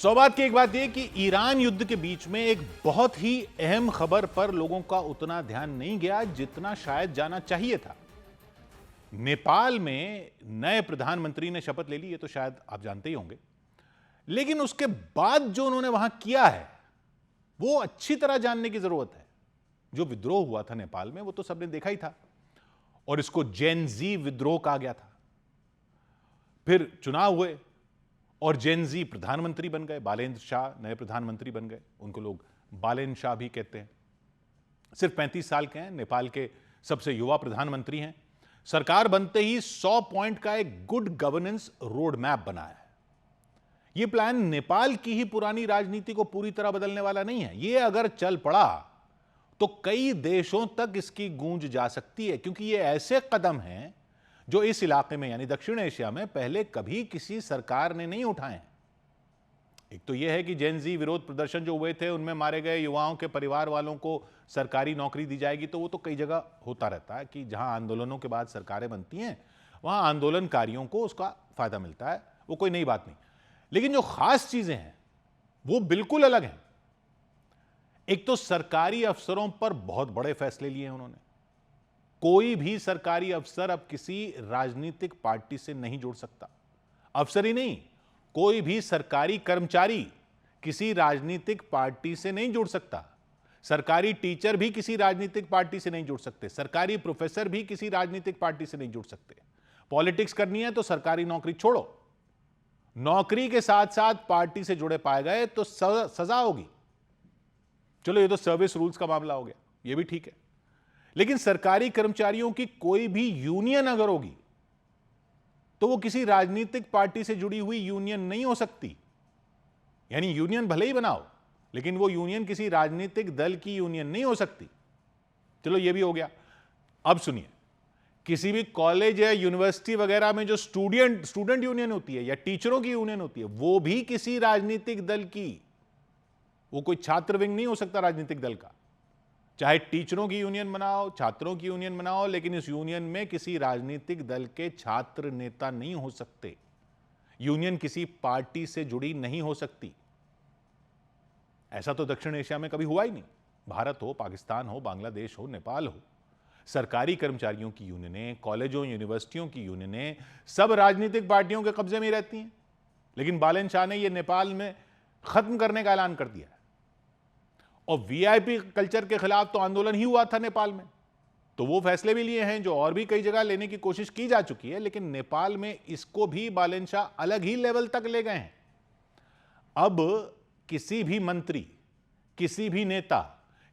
सौभाग्य की एक बात यह कि ईरान युद्ध के बीच में एक बहुत ही अहम खबर पर लोगों का उतना ध्यान नहीं गया जितना शायद जाना चाहिए था। नेपाल में नए प्रधानमंत्री ने शपथ ले ली, ये तो शायद आप जानते ही होंगे। लेकिन उसके बाद जो उन्होंने वहां किया है वो अच्छी तरह जानने की जरूरत है। जो विद्रोह हुआ था नेपाल में वो तो सबने देखा ही था, और इसको जेन जी विद्रोह कहा गया था। फिर चुनाव हुए और जेन जी प्रधानमंत्री बन गए। बालेन्द्र शाह नए प्रधानमंत्री बन गए, उनको लोग बालेन शाह भी कहते हैं। सिर्फ 35 साल के हैं, नेपाल के सबसे युवा प्रधानमंत्री हैं। सरकार बनते ही 100 पॉइंट का एक गुड गवर्नेंस रोड मैप बना है। यह प्लान नेपाल की ही पुरानी राजनीति को पूरी तरह बदलने वाला नहीं है। यह अगर चल पड़ा तो कई देशों तक इसकी गूंज जा सकती है, क्योंकि यह ऐसे कदम हैं जो इस इलाके में यानी दक्षिण एशिया में पहले कभी किसी सरकार ने नहीं उठाए। एक तो यह है कि जेन जी विरोध प्रदर्शन जो हुए थे उनमें मारे गए युवाओं के परिवार वालों को सरकारी नौकरी दी जाएगी, तो वो तो कई जगह होता रहता है कि जहां आंदोलनों के बाद सरकारें बनती हैं वहां आंदोलनकारियों को उसका फायदा मिलता है, वो कोई नई बात नहीं। लेकिन जो खास चीजें हैं वो बिल्कुल अलग हैं। एक तो सरकारी अफसरों पर बहुत बड़े फैसले लिए हैं उन्होंने। कोई भी सरकारी अफसर अब किसी राजनीतिक पार्टी से नहीं जुड़ सकता। अफसर ही नहीं, कोई भी सरकारी कर्मचारी किसी राजनीतिक पार्टी से नहीं जुड़ सकता। सरकारी टीचर भी किसी राजनीतिक पार्टी से नहीं जुड़ सकते। सरकारी प्रोफेसर भी किसी राजनीतिक पार्टी से नहीं जुड़ सकते। पॉलिटिक्स करनी है तो सरकारी नौकरी छोड़ो, नौकरी के साथ साथ पार्टी से जुड़े पाए गए तो सजा होगी। चलो ये तो सर्विस रूल्स का मामला हो गया, ये भी ठीक है। लेकिन सरकारी कर्मचारियों की कोई भी यूनियन अगर होगी तो वो किसी राजनीतिक पार्टी से जुड़ी हुई यूनियन नहीं हो सकती। यानी यूनियन भले ही बनाओ लेकिन वो यूनियन किसी राजनीतिक दल की यूनियन नहीं हो सकती। चलो ये भी हो गया। अब सुनिए, किसी भी कॉलेज या यूनिवर्सिटी वगैरह में जो स्टूडेंट यूनियन होती है या टीचरों की यूनियन होती है वो भी किसी राजनीतिक दल की, वो कोई छात्र विंग नहीं हो सकता राजनीतिक दल का। चाहे टीचरों की यूनियन बनाओ, छात्रों की यूनियन बनाओ, लेकिन इस यूनियन में किसी राजनीतिक दल के छात्र नेता नहीं हो सकते। यूनियन किसी पार्टी से जुड़ी नहीं हो सकती। ऐसा तो दक्षिण एशिया में कभी हुआ ही नहीं। भारत हो, पाकिस्तान हो, बांग्लादेश हो, नेपाल हो, सरकारी कर्मचारियों की यूनियनें, कॉलेजों यूनिवर्सिटियों की यूनियनें सब राजनीतिक पार्टियों के कब्जे में ही रहती हैं। लेकिन बालेन शाह ने यह नेपाल में खत्म करने का ऐलान कर दिया है। और वीआईपी कल्चर के खिलाफ तो आंदोलन ही हुआ था नेपाल में, तो वो फैसले भी लिए हैं जो और भी कई जगह लेने की कोशिश की जा चुकी है। लेकिन नेपाल में इसको भी बालेन शाह अलग ही लेवल तक ले गए हैं। अब किसी भी मंत्री, किसी भी नेता,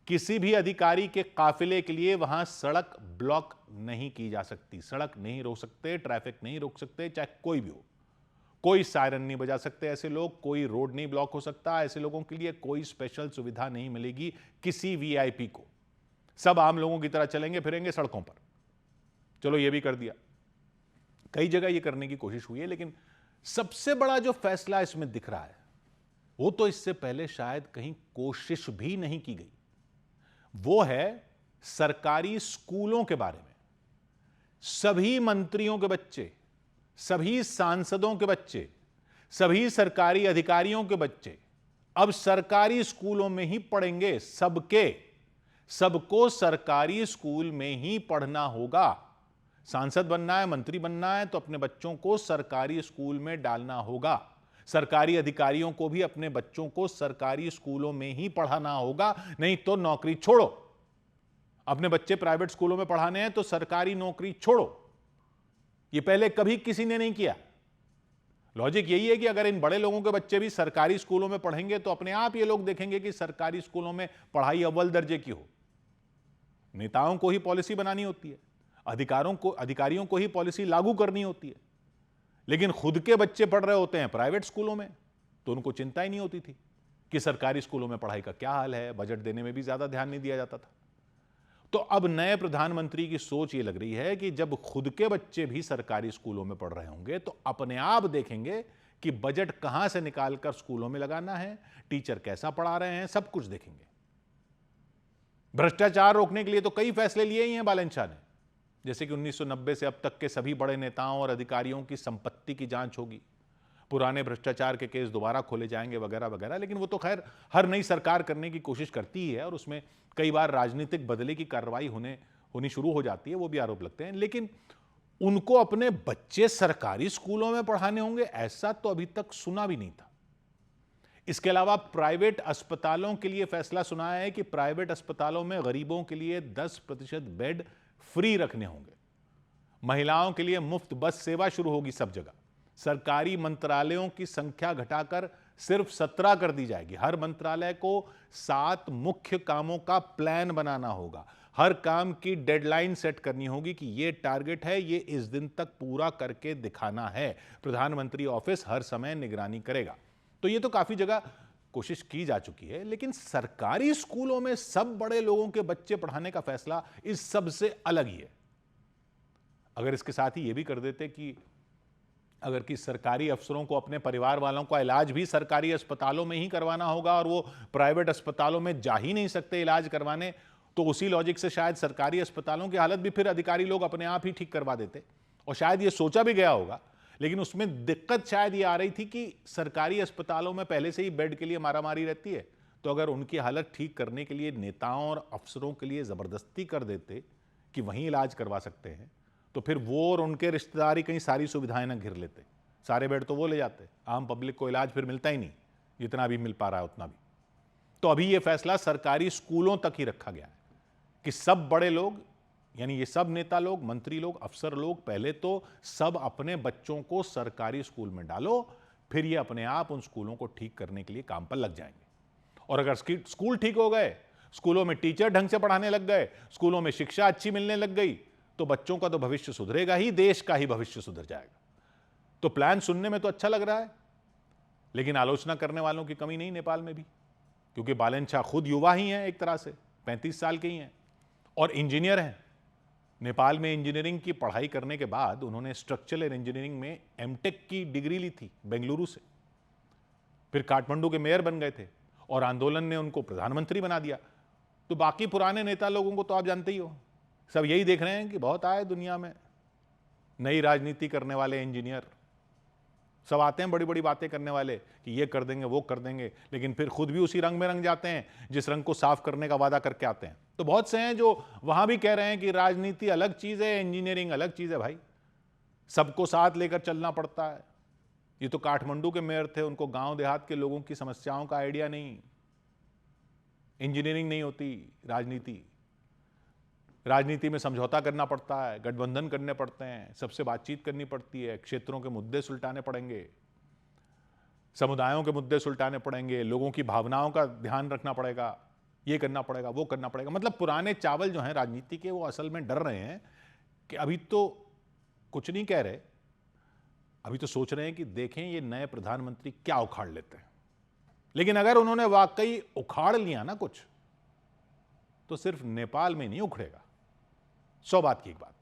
किसी भी अधिकारी के काफिले के लिए वहां सड़क ब्लॉक नहीं की जा सकती। सड़क नहीं रोक सकते, ट्रैफिक नहीं रोक सकते, चाहे कोई भी हो। कोई सायरन नहीं बजा सकते ऐसे लोग, कोई रोड नहीं ब्लॉक हो सकता। ऐसे लोगों के लिए कोई स्पेशल सुविधा नहीं मिलेगी किसी वीआईपी को। सब आम लोगों की तरह चलेंगे फिरेंगे सड़कों पर। चलो ये भी कर दिया। कई जगह ये करने की कोशिश हुई है, लेकिन सबसे बड़ा जो फैसला इसमें दिख रहा है वो तो इससे पहले शायद कहीं कोशिश भी नहीं की गई। वो है सरकारी स्कूलों के बारे में। सभी मंत्रियों के बच्चे, सभी सांसदों के बच्चे, सभी सरकारी अधिकारियों के बच्चे अब सरकारी स्कूलों में ही पढ़ेंगे। सबको सरकारी स्कूल में ही पढ़ना होगा। सांसद बनना है, मंत्री बनना है तो अपने बच्चों को सरकारी स्कूल में डालना होगा। सरकारी अधिकारियों को भी अपने बच्चों को सरकारी स्कूलों में ही पढ़ाना होगा, नहीं तो नौकरी छोड़ो। अपने बच्चे प्राइवेट स्कूलों में पढ़ाने हैं तो सरकारी नौकरी छोड़ो। ये पहले कभी किसी ने नहीं किया। लॉजिक यही है कि अगर इन बड़े लोगों के बच्चे भी सरकारी स्कूलों में पढ़ेंगे तो अपने आप ये लोग देखेंगे कि सरकारी स्कूलों में पढ़ाई अव्वल दर्जे की हो। नेताओं को ही पॉलिसी बनानी होती है, अधिकारियों को ही पॉलिसी लागू करनी होती है। लेकिन खुद के बच्चे पढ़ रहे होते हैं प्राइवेट स्कूलों में तो उनको चिंता ही नहीं होती थी कि सरकारी स्कूलों में पढ़ाई का क्या हाल है। बजट देने में भी ज्यादा ध्यान नहीं दिया जाता था। तो अब नए प्रधानमंत्री की सोच ये लग रही है कि जब खुद के बच्चे भी सरकारी स्कूलों में पढ़ रहे होंगे तो अपने आप देखेंगे कि बजट कहां से निकालकर स्कूलों में लगाना है, टीचर कैसा पढ़ा रहे हैं, सब कुछ देखेंगे। भ्रष्टाचार रोकने के लिए तो कई फैसले लिए ही हैं बालेन शाह ने, जैसे कि 1990 से अब तक के सभी बड़े नेताओं और अधिकारियों की संपत्ति की जांच होगी। पुराने भ्रष्टाचार के केस दोबारा खोले जाएंगे वगैरह वगैरह। लेकिन वो तो खैर हर नई सरकार करने की कोशिश करती ही है और उसमें कई बार राजनीतिक बदले की कार्रवाई होनी शुरू हो जाती है, वो भी आरोप लगते हैं। लेकिन उनको अपने बच्चे सरकारी स्कूलों में पढ़ाने होंगे, ऐसा तो अभी तक सुना भी नहीं था। इसके अलावा प्राइवेट अस्पतालों के लिए फैसला सुना है कि प्राइवेट अस्पतालों में गरीबों के लिए 10% बेड फ्री रखने होंगे। महिलाओं के लिए मुफ्त बस सेवा शुरू होगी सब जगह। सरकारी मंत्रालयों की संख्या घटाकर सिर्फ 17 कर दी जाएगी। हर मंत्रालय को 7 मुख्य कामों का प्लान बनाना होगा। हर काम की डेडलाइन सेट करनी होगी कि ये टारगेट है, ये इस दिन तक पूरा करके दिखाना है। प्रधानमंत्री ऑफिस हर समय निगरानी करेगा। तो ये तो काफी जगह कोशिश की जा चुकी है, लेकिन सरकारी स्कूलों में सब बड़े लोगों के बच्चे पढ़ाने का फैसला इस सब से अलग ही है। अगर इसके साथ ही ये भी कर देते कि अगर कि सरकारी अफसरों को अपने परिवार वालों का इलाज भी सरकारी अस्पतालों में ही करवाना होगा और वो प्राइवेट अस्पतालों में जा ही नहीं सकते इलाज करवाने, तो उसी लॉजिक से शायद सरकारी अस्पतालों की हालत भी फिर अधिकारी लोग अपने आप ही ठीक करवा देते। और शायद ये सोचा भी गया होगा, लेकिन उसमें दिक्कत शायद ये आ रही थी कि सरकारी अस्पतालों में पहले से ही बेड के लिए मारामारी रहती है, तो अगर उनकी हालत ठीक करने के लिए नेताओं और अफसरों के लिए जबरदस्ती कर देते कि वहीं इलाज करवा सकते हैं, तो फिर वो और उनके रिश्तेदारी कहीं सारी सुविधाएं ना घिर लेते। सारे बेड तो वो ले जाते, आम पब्लिक को इलाज फिर मिलता ही नहीं, जितना भी मिल पा रहा है उतना भी। तो अभी ये फैसला सरकारी स्कूलों तक ही रखा गया है कि सब बड़े लोग, यानी ये सब नेता लोग, मंत्री लोग, अफसर लोग, पहले तो सब अपने बच्चों को सरकारी स्कूल में डालो, फिर ये अपने आप उन स्कूलों को ठीक करने के लिए काम पर लग जाएंगे। और अगर स्कूल ठीक हो गए, स्कूलों में टीचर ढंग से पढ़ाने लग गए, स्कूलों में शिक्षा अच्छी मिलने लग गई, तो बच्चों का तो भविष्य सुधरेगा ही, देश का ही भविष्य सुधर जाएगा। तो प्लान सुनने में तो अच्छा लग रहा है, लेकिन आलोचना करने वालों की कमी नहीं नेपाल में भी, क्योंकि बालन शाह खुद युवा ही हैं, एक तरह से 35 साल के ही हैं और इंजीनियर हैं। नेपाल में इंजीनियरिंग की पढ़ाई करने के बाद उन्होंने स्ट्रक्चरल इंजीनियरिंग में एमटेक की डिग्री ली थी बेंगलुरु से। फिर काठमांडू के मेयर बन गए थे और आंदोलन ने उनको प्रधानमंत्री बना दिया। तो बाकी पुराने नेता लोगों को तो आप जानते ही हो, सब यही देख रहे हैं कि बहुत आए दुनिया में नई राजनीति करने वाले इंजीनियर, सब आते हैं बड़ी बड़ी बातें करने वाले कि ये कर देंगे वो कर देंगे, लेकिन फिर खुद भी उसी रंग में रंग जाते हैं जिस रंग को साफ करने का वादा करके आते हैं। तो बहुत से हैं जो वहां भी कह रहे हैं कि राजनीति अलग चीज है, इंजीनियरिंग अलग चीज है। भाई सबको साथ लेकर चलना पड़ता है। ये तो काठमांडू के मेयर थे, उनको गांव देहात के लोगों की समस्याओं का आइडिया नहीं। इंजीनियरिंग नहीं होती राजनीति, राजनीति में समझौता करना पड़ता है, गठबंधन करने पड़ते हैं, सबसे बातचीत करनी पड़ती है, क्षेत्रों के मुद्दे सुलटाने पड़ेंगे, समुदायों के मुद्दे सुलटाने पड़ेंगे, लोगों की भावनाओं का ध्यान रखना पड़ेगा, ये करना पड़ेगा वो करना पड़ेगा। मतलब पुराने चावल जो हैं राजनीति के, वो असल में डर रहे हैं कि अभी तो कुछ नहीं कह रहे, अभी तो सोच रहे हैं कि देखें ये नए प्रधानमंत्री क्या उखाड़ लेते हैं। लेकिन अगर उन्होंने वाकई उखाड़ लिया ना कुछ, तो सिर्फ नेपाल में नहीं उखड़ेगा, 100 बात की एक बात।